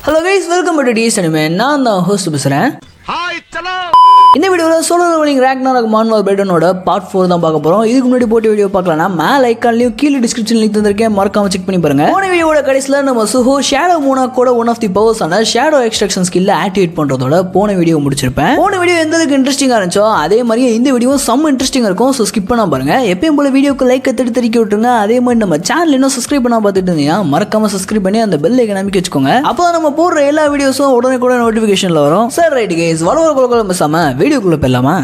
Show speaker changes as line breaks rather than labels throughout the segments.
Hello guys, welcome to DS Anime. நான் தான் host பேசுறேன். ஹாய் சலோ. இந்த வீடியோவில் சோலோ லெவலிங் ராக்னாராக் மான்வால் பேட்டனோட பார்ட் 4 தான் பார்க்க போகிறோம். இதுக்கு முன்னாடி போட்ட வீடியோ பார்க்கலன்னா மேலே ஐக்கான்லையும் கீழே டிஸ்கிரிப்ஷன் லிங்க் தந்திருக்கேன், மறக்காம செக் பண்ணி பாருங்க. போன வீடியோட கடைசியில் நம்ம சுஹோ ஷேடோ மூனாக்கோட ஒன் ஆஃப் தி பவர்ஸான ஷேடோ எக்ஸ்ட்ராக்ஷன் ஸ்கில்ல ஆக்டிவேட் பண்ணுறதோட போன வீடியோ முடிச்சிருப்பேன். போன வீடியோ எந்த அளவுக்கு இன்ட்ரெஸ்டிங்காக இருந்துச்சோ அதே மாதிரி இந்த வீடியோ செம்ம இன்ட்ரெஸ்டிங்காக இருக்கும். ஸோ ஸ்கிப் பண்ணாம பாருங்க. எப்பயும் போல வீடியோக்கு லைக் தெரிவிக்க விட்டுருங்க. அதே மாதிரி நம்ம சேனல் இன்னும் சப்ஸ்கிரைப் பண்ணாம பார்த்துட்டு இருந்தீங்கன்னா மறக்காம சப்ஸ்கிரைப் பண்ணி அந்த பெல் ஐக்கனை அமைக்க வச்சுக்கோங்க. அப்போ நம்ம போடுற எல்லா வீடியோஸும் உடனே கூட நோட்டிஃபிகேஷன்ல வரும். சரி ரைட் கைஸ், வளவர பேசாம வீடியோக்குள்ள போயிடலாமா?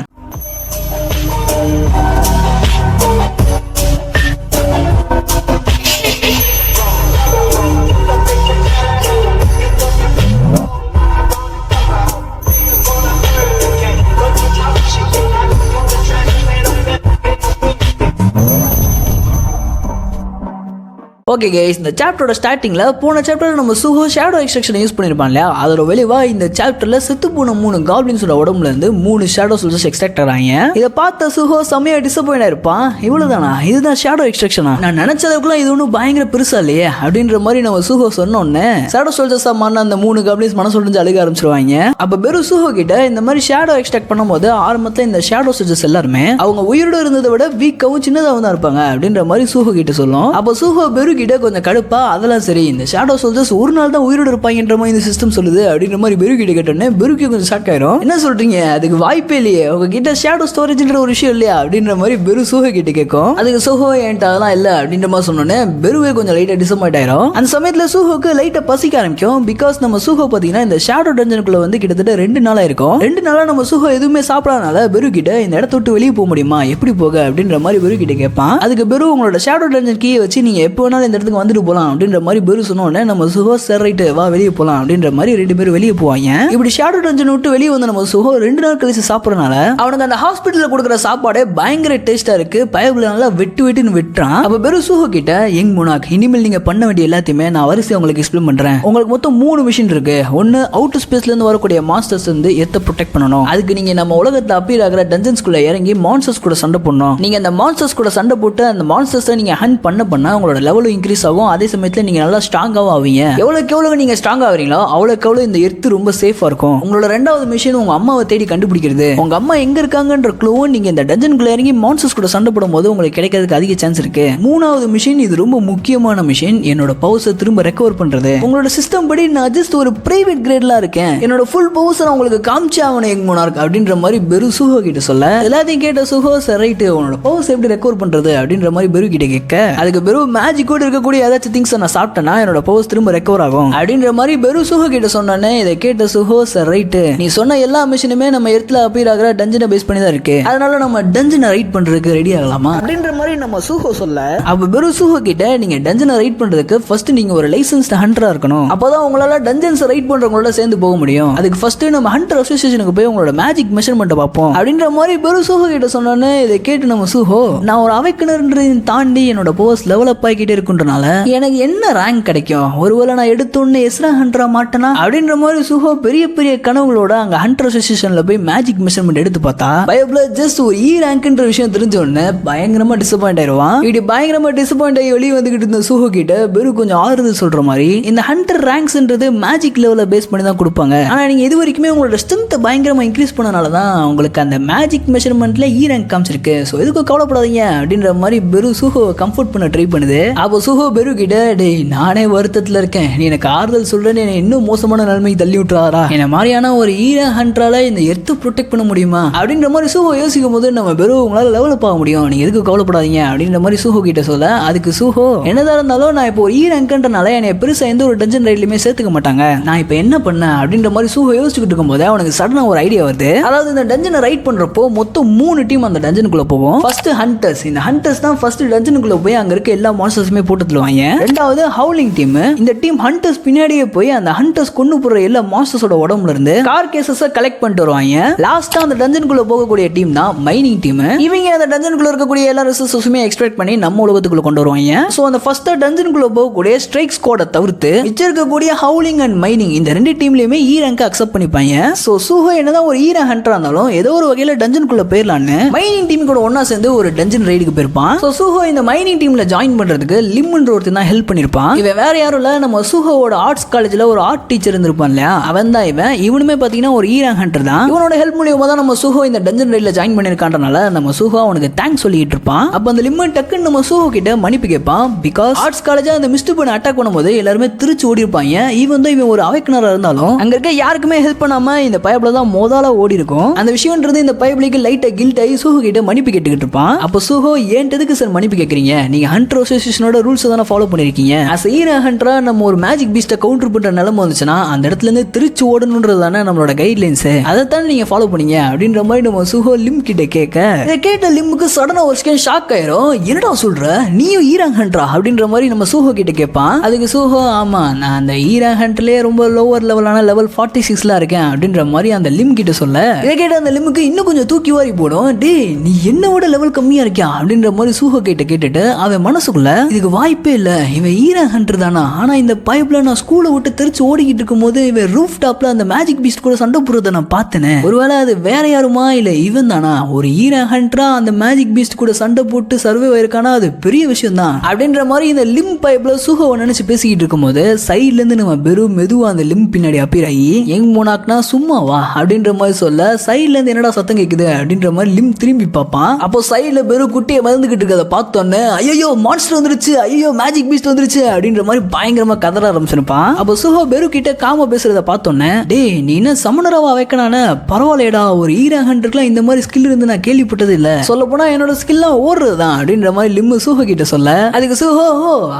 ஓகே கைஸ், இந்த சாப்டரோட ஸ்டார்டிங்ல போன சாப்டர்ல நம்ம சுஹோ ஷேடோ எக்ஸ்ட்ராக்ஷன் யூஸ் பண்ணிருப்பான் இல்லையா, அதோட விளைவா இந்த சாப்டர்ல செத்து போன 3 காப்ளின்ஸோட உடம்புல இருந்து 3 ஷேடோ சோல்ஜர்ஸ் எக்ஸ்ட்ராக்ட் ஆறாங்க. இதை பார்த்த சுஹோ செம்மையா டிசப்பாயிண்ட் ஆயிருப்பான். இவ்வளவுதானா, இதுதான் ஷேடோ எக்ஸ்ட்ராக்ஷனா? நான் நினைச்ச அளவுக்குலாம் இது ஒன்றும் பயங்கர பெருசா இல்லையே அப்படின்ற மாதிரி நம்ம சுஹோ சொன்னோன்னே ஷேடோ சோல்ஜர்ஸா மாறின அந்த 3 காப்ளின்ஸ் மனசு உடைஞ்சு அழுக ஆரம்பிச்சிருவாங்க. அப்ப பெரு சுஹோ கிட்ட இந்த மாதிரி ஷேடோ எக்ஸ்ட்ராக்ட் பண்ணும்போது ஆரம்பத்துல இந்த ஷேடோ சோல்ஜர்ஸ் எல்லாருமே அவங்க உயிரோட இருந்ததை விட வீக்காவும் சின்னதாகவும் தான் இருப்பாங்க அப்படின்ற மாதிரி சுஹோ கிட்ட சொல்லும். அப்ப சுஹோ பெரு கிட்ட கொஞ்சம் கடுப்பா, அதெல்லாம் சரி, இந்த ஷேடோ சோல்ஜர்ஸ் ஒரு நாள் தான் உயிரோடு இருப்பாங்கன்ற மாதிரி இந்த சிஸ்டம் சொல்லுது அப்படின்ற மாதிரி பெரு கிட்ட கேட்டோன்னே பெருக்கு கொஞ்சம் ஷாக் ஆயிரும். என்ன சொல்றீங்க, அதுக்கு வாய்ப்பே இல்லையே, உங்ககிட்ட ஷேடோ ஸ்டோரேஜ்ன்ற ஒரு விஷயம் இல்லையா அப்படின்ற மாதிரி பெரு சோஹோ கிட்ட கேட்கும். அதுக்கு சோஹோ என்கிட்ட அதெல்லாம் இல்ல அப்படின்ற மாதிரி சொன்னோன்னே பெருவே கொஞ்சம் லைட்டா டிசப்பாயிண்ட் ஆயிரும். அந்த சமயத்துல சூஹோக்கு லைட்டா பசிக்க ஆரம்பிக்கும். பிகாஸ் நம்ம சூஹோ பாத்தீங்கன்னா இந்த ஷேடோ டஞ்சனுக்குள்ள வந்து கிட்டத்தட்ட 2 நாளா இருக்கும். 2 நாளா நம்ம சூஹோ எதுவுமே சாப்பிடாதனால பெரு கிட்ட இந்த இடத்த விட்டு வெளியே போக முடியுமா, எப்படி போக அப்படின்ற மாதிரி பெரு கிட்ட கேட்பான். அதுக்கு பெரு உங்களோட ஷேடோ டஞ்சன் கீயை வச்சு நீங்க எப்போ வேணாலும் இந்த இடத்துக்கு வந்துட்டு போலாம் அப்படின்ற மாதிரி பெரு சொன்னோடனே நம்ம சுஹோ சரி ரைட்டு வா வெளியே போலாம் அப்படின்ற மாதிரி 2 பேரும் வெளியே போவாங்க. இப்படி ஷேடோ டஞ்சன் விட்டு வெளியே வந்து நம்ம சுஹோ 2 நாள் கழிச்சு சாப்பிடறனால அவனுக்கு அந்த ஹாஸ்பிட்டல்ல கொடுக்குற சாப்பாடே பயங்கர டேஸ்டா இருக்கு. பயபுல நல்லா வெட்டுன்னு வெட்டுறான். அப்ப பெரு சுஹோ கிட்ட, யங் முனாக், இனிமேல் நீங்க பண்ண வேண்டிய எல்லாத்தையுமே நான் வரிசையா உங்களுக்கு எக்ஸ்பிளைன் பண்றேன். உங்களுக்கு மொத்தம் 3 மிஷன் இருக்கு. ஒன்னு அவுட்டர் ஸ்பேஸ்ல இருந்து வரக்கூடிய மான்ஸ்டர்ஸ் வந்து எர்த்தை ப்ரொடெக்ட் பண்ணணும். அதுக்கு நீங்க நம்ம உலகத்துல அப்பீர் ஆகிற டஞ்சன்ஸ்குள்ள இறங்கி மான்ஸ்டர்ஸ் கூட சண்டை போடணும். நீங்க அந்த மான்ஸ்டர்ஸ் கூட சண்டை போட்டு அந்த மான்ஸ்டர்ஸை நீங்க ஹண்ட் பண்ண உங்களோட லெவலும் இன்க்ரீஸ் ஆகும். அதே சமயத்துல நீங்க நல்லா ஸ்ட்ராங்காவும் ஆவீங்க. எவ்வளவு நீங்க ஸ்ட்ராங் ஆவீங்களோ அவ்வளவு இந்த எர்த் ரொம்ப சேஃபா இருக்கும். உங்களோட 2வது மிஷன் உங்க அம்மாவை தேடி கண்டுபிடிக்கிறது. உங்க அம்மா எங்க இருக்காங்கன்ற க்ளூவும் நீங்க இந்த டஞ்சனுக்குள்ள இறங்கி மான்ஸ்டர்ஸ் கூட சண்டை போடும்போது உங்களுக்கு கிடைக்கிறதுக்கு அதிக சான்ஸ் இருக்கு. 3வது மிஷன், இது ரொம்ப முக்கியமான மிஷன், என்னோட பவர்ஸை திரும்ப ரெக்கவர் பண்றது. உங்களோட சிஸ்டம் படி நான் ஜஸ்ட் ஒரு பிரைவேட் கிரேட்ல இருக்கேன், என்னோட ஃபுல் பவர்ஸை நான் உங்களுக்கு காமிச்சே ஆகணும் யங் முனார்க் அப்படின்ற மாதிரி பெரு சுஹோ கிட்ட சொல்ல, எல்லாத்தையும் கேட்ட சுஹோ சரி ரைட் உன்னோட பவர்ஸ் எப்படி ரெக்கவர் பண்றது அப்படின்ற மாதிரி பெரு கிட்ட கேட்க, அதுக்கு பெரு மேஜிக்கோட இருக்கக்கூடிய ஏதாச்சும் திங்ஸ் நான் சாப்பிட்டேன்னா என்னோட பவர்ஸ் திரும்ப ரெக்கவர் ஆகும் அப்படின்ற மாதிரி பெரு சுஹோ கிட்ட சொன்னானே. இதை கேட்ட சுஹோ சரி ரைட், நீ சொன்ன எல்லா மிஷனுமே நம்ம எர்த்ல அப்பீர் ஆகிற டஞ்சனை பேஸ் பண்ணி தான் இருக்கு, அதனால நம்ம டஞ்சனை ரைட் பண்றதுக்கு ரெடி ஆகலாமா அப்படின்ற மாதிரி நம்ம சுஹோ சொல்ல, அப்ப பெரு சுஹோ கிட்ட, நீங்க டஞ்சனை ரைட் பண்றதுக்கு ஃபர்ஸ்ட் நீங்க ஒரு லைசன்ஸ்ட் ஹண்டரா இருக்கணும். அப்பதான் உங்களால டஞ்சன்ஸ் ரைட் பண்றவங்களோட சேர்ந்து போக முடியும். அதுக்கு ஃபர்ஸ்ட் நம்ம ஹண்டர் அசோசியேஷனுக்கு போய் உங்களோட மேஜிக் மெஷர்மெண்ட் பார்ப்போம் அப்படின்ற மாதிரி பெரு சுஹோ கிட்ட சொன்னானே. இதை கேட்டு நம்ம சுஹோ, நான் ஒரு அவைக்கினர்ன்றதையும் தாண்டி என்னோட பவர்ஸ் லெவலப் ஆகிக்கிட்டே இருக்குன்றனால எனக்கு என்ன ரேங்க் கிடைக்கும், ஒருவேளை நான் எடுத்தோன்னு எஸ்ரா ஹண்டரா மாட்டேனா அப்படின்ற மாதிரி சுஹோ பெரிய பெரிய கனவுகளோட அங்க ஹண்டர் அசோசியேஷன்ல போய் மேஜிக் மெஷர்மெண்ட் எடுத்து பார்த்தா பயப்ல ஜஸ்ட் ஒரு ரேங்க்ன்ற விஷயம் தெரிஞ்ச உடனே பயங்கரமா டிசப்பாயிண்ட் ஆயிடுவான். இப்படி பயங்கரமா டிசப்பாயிண்ட் ஆகி வெளியே வந்துகிட்டு இருந்த சுஹோ கிட்ட பெரு கொஞ்சம் ஆறுதல் சொல்ற மாதிரி, இந்த ஹண்டர் ரேங்க்ஸ்ன்றது மேஜிக் லெவல பேஸ் பண்ணி தான் கொடுப்பாங்க. ஆனா நீங்க இது வரைக்குமே உங்களோட ஸ்ட்ரென்த் பயங்கரமா இன்க்ரீஸ் பண்ணனால தான் உங்களுக்கு அந்த மேஜிக் மெஷர்மெண்ட்ல ரேங்க் காமிச்சிருக்கு. ஸோ எதுக்கும் கவலைப்படாதீங்க அப்படின்ற மாதிரி பெரு சுஹோ கம்ஃபர்ட் பண்ண ட்ரை பண்ணுது. அப்போ சுஹோ பெரு கிட்ட, டேய் நானே வருத்தத்துல இருக்கேன், நீ எனக்கு ஆறுதல் சொல்றேன்னு என்னை இன்னும் மோசமான நிலைமைக்கு தள்ளி விட்டுறாரா, என்ன மாதிரியான ஒரு ஹண்டரால இந்த எர்த்து ப்ரொடெக்ட் பண்ண முடியுமா அப்படின்ற மாதிரி சுஹோ யோசிக்கும் போது, நம்ம பெரு உங்களால லெவலப் ஆக முடியும், நீங்க எதுக்கு கவலைப்படாதீங்க அப்படின்ற மாதிரி சுஹோ கிட்ட சொல்ல, அதுக்கு சுஹோ, என்னதான் இருந்தாலும் நான் இப்போ ஒரு ரேங்க்ன்றனால என்னை பெருசா எந்த ஒரு டஞ்சன் ரைட்லயுமே சேர்த்துக்க மாட்டாங்க, நான் இப்போ என்ன பண்ணேன் அப்படின்ற மாதிரி சுஹோ யோசிச்சுட்டு இருக்கும் போது அவனுக்கு சடனா ஒரு ஐடியா வருது. அதாவது இந்த டஞ்சனை ரைட் பண்றப்போ மொத்தம் 3 டீம் அந்த டஞ்சனுக்குள்ள போவோம். ஃபர்ஸ்ட் ஹண்டர்ஸ், இந்த ஹண்டர்ஸ் தான் ஃபர்ஸ்ட் டஞ்சனுக்குள்ள போய் அங்க இருக்க எல்லா மான்ஸ்டர்ஸுமே போட்டு தள்ளுவாங்க. 2வது ஹவுலிங் டீம், இந்த டீம் ஹண்டர்ஸ் பின்னாடியே போய் அந்த ஹண்டர்ஸ் கொண்டு போற எல்லா மான்ஸ்டர்ஸோட உடம்புல இருந்து கார் கேசஸ கலெக்ட் பண்ணிட்டு வருவாங்க. லாஸ்டா அந்த டஞ்சனுக்குள்ள போகக்கூடிய டீம் தான் மைனிங் டீம். இவங்க அந்த டஞ்சனுக்குள்ள இருக்கக்கூடிய எல்லா ரிசோர்ஸஸுமே எக்ஸ்ட்ராக்ட் பண்ணி நம்ம உலகத்துக்குள்ள கொண்டு வருவாங்க. சோ அந்த ஃபர்ஸ்ட் டஞ்சனுக்குள்ள போகக்கூடிய ஸ்ட்ரைக் ஸ்குவாட தவிர்த்து மிச்சம் இருக்கக்கூடிய ஹவுலிங் அண்ட் மைனிங் இந்த 2 டீம்லயுமே ரேங்க் அக்செப்ட் பண்ணிப்பாங்க. சோ சுஹோ என்னதான் ஒரு ஹண்டரா இருந்தாலும் ஏதோ ஒரு வகையில டஞ்சனுக்குள்ள போயிடலான்னு மைனிங் டீம் கூட ஒன்னா சேர்ந்து ஒரு டஞ்சன் ரைடுக்கு போயிருப்பான். சோ சுஹோ இந்த மைனிங் டீம்ல ஜாயின் பண்றதுக்கு லிம்ன்ற ஒருத்தன் தான் ஹெல்ப் பண்ணிருப்பான். இவன் வேற யாரும் இல்ல, நம்ம சூஹோவோட ஆர்ட்ஸ் காலேஜ்ல ஒரு ஆர்ட் டீச்சர் இருந்திருப்பான் இல்லையா, அவன் தான் இவன். இவனுமே பாத்தீங்கன்னா ஒரு ஈரான் ஹண்டர் தான். இவனோட ஹெல்ப் மூலியமா தான் நம்ம சூஹோ இந்த டஞ்சன் ரைட்ல ஜாயின் பண்ணிருக்கான்றனால நம்ம சூஹோ அவனுக்கு தேங்க்ஸ் சொல்லிட்டு இருப்பான். அப்ப அந்த லிம்மன் டக்குன்னு நம்ம சூஹோ கிட்ட மன்னிப்பு கேட்பான். பிகாஸ் ஆர்ட்ஸ் காலேஜா அந்த மிஸ்டர் பண்ண அட்டாக் பண்ணும்போது எல்லாருமே திருச்சி ஓடி இருப்பாங்க. ஈவன் தான் இவன் ஒரு அவைக்கனரா இருந்தாலும் அங்க இருக்க யாருக்குமே ஹெல்ப் பண்ணாம இந்த பைப்ல தான் மோதால ஓடி இருக்கும். அந்த விஷயம்ன்றது இந்த பைப்லிக்கு லைட்டா கில்ட் ஆகி சூஹோ கிட்ட மன்னிப்பு கேட்டுக்கிட்டு இருப்பான். அப்ப சூஹோ ஏன்டதுக்கு சார் மன்னிப்பு கேட்கறீங்க, நீங்க ஹண்டர் அசோசியேஷனோட ரூல்ஸ் தானே ஃபாலோ பண்ணிருக்கீங்க. அஸ் ஈரா ஹண்டரா நம்ம ஒரு மேஜிக் பீஸ்ட கவுண்டர் பண்ற நிலைமை வந்துச்சுன்னா அந்த இடத்துல இருந்து திருச்சி ஓடணும்ன்றது தானே நம்மளோட கைட்லைன்ஸ், அதைத்தான் நீங்க ஃபாலோ பண்ணீங்க அப்படின்ற மாதிரி நம்ம சூஹோ லிம் கிட்ட கேட்க, இதை கேட்ட லிம்முக்கு சடனா ஒரு செகண்ட் ஷாக் ஆயிரும். என்னடா சொல்ற, நீயும் ஈரா ஹண்டரா அப்படின்ற மாதிரி நம்ம சூஹோ கிட்ட கேட்பான். அதுக்கு சூஹோ, ஆமா நான் அந்த ஈரா ஹண்டர்லயே ரொம்ப லோவர் லெவலான லெவல் 46ல இருக்கேன் அப்படின்ற மாதிரி அந்த லிம் கிட்ட சொல்ல, இதை கேட்ட அந்த லிம்முக்கு இன்னும் கொஞ்சம் தூக்கி வாரி போடும். டே நீ என்னோட லெவல் கம்மியா இருக்கியா அப்படின்ற மாதிரி சூஹோ கிட்ட கேட்டுட்டு அவன் மனசுக்குள்ள இதுக்கு வாய்ப்பே இல்ல, இவன் ஈரா ஹண்டர் தானா, ஆனா இந்த பைப்ல நான் ஸ்கூலை விட்டு தெரிச்சு ஓடிக்கிட்டு இருக்கும் போது இவன் ரூஃப் டாப்ல அந்த மேஜிக் பீஸ்ட் கூட சண்டை போடுறத நான் பார்த்தேனே, ஒருவேளை அது வேற யாருமா இல்ல இவன் தானா, ஒரு ஈரா ஹண்டரா அந்த மேஜிக் பீஸ்ட் கூட சண்டை போட்டு சர்வே ஆயிருக்கானா, அது பெரிய விஷயம் தான் அப்படின்ற மாதிரி இந்த லிம் பைப்ல சூஹோவை நினைச்சு பேசிக்கிட்டு இருக்கும்போது சைட்ல இருந்து நம்ம வெறும் மெதுவா அந்த லிம் பின்னாடி அப்பீர் ஆகி யங் மோனாக்னா சும்மா வா அப்படின்ற மாதிரி சொல்ல, சைட்ல இருந்து என்னடா சத்தம் கேக்குது அப்படின்ற மாதிரி லிம் திரும்பி பார்ப்பான். அப்போ சைட்ல வெறும் குட்டியை மறந்துகிட்டு இருக்கதை பார்த்தோன்னே ஐயோ மான்ஸ்டர் வந்துருச்சு, ஐயோ மேஜிக் பீஸ்ட் வந்துருச்சு அப்படின்ற மாதிரி பயங்கரமா கதற ஆரம்பிச்சிருப்பான். அப்போ சூஹோ பெரு கிட்ட காம பேசுறத பார்த்தோன்னே, டே நீ என்ன சமணராவா வைக்கணானே, பரவாயில்லடா ஒரு ஈரா ஹண்டர்க்குலாம் இந்த மாதிரி ஸ்கில் இருந்து நான் கேள்விப்பட்டது இல்ல, சொல்ல போனா என்னோட ஸ்கில்லாம் ஓடுறது தான் அப்படின்ற மாதிரி லிம்மு சூஹோ கிட்ட சொல்ல, அதுக்கு சூஹோ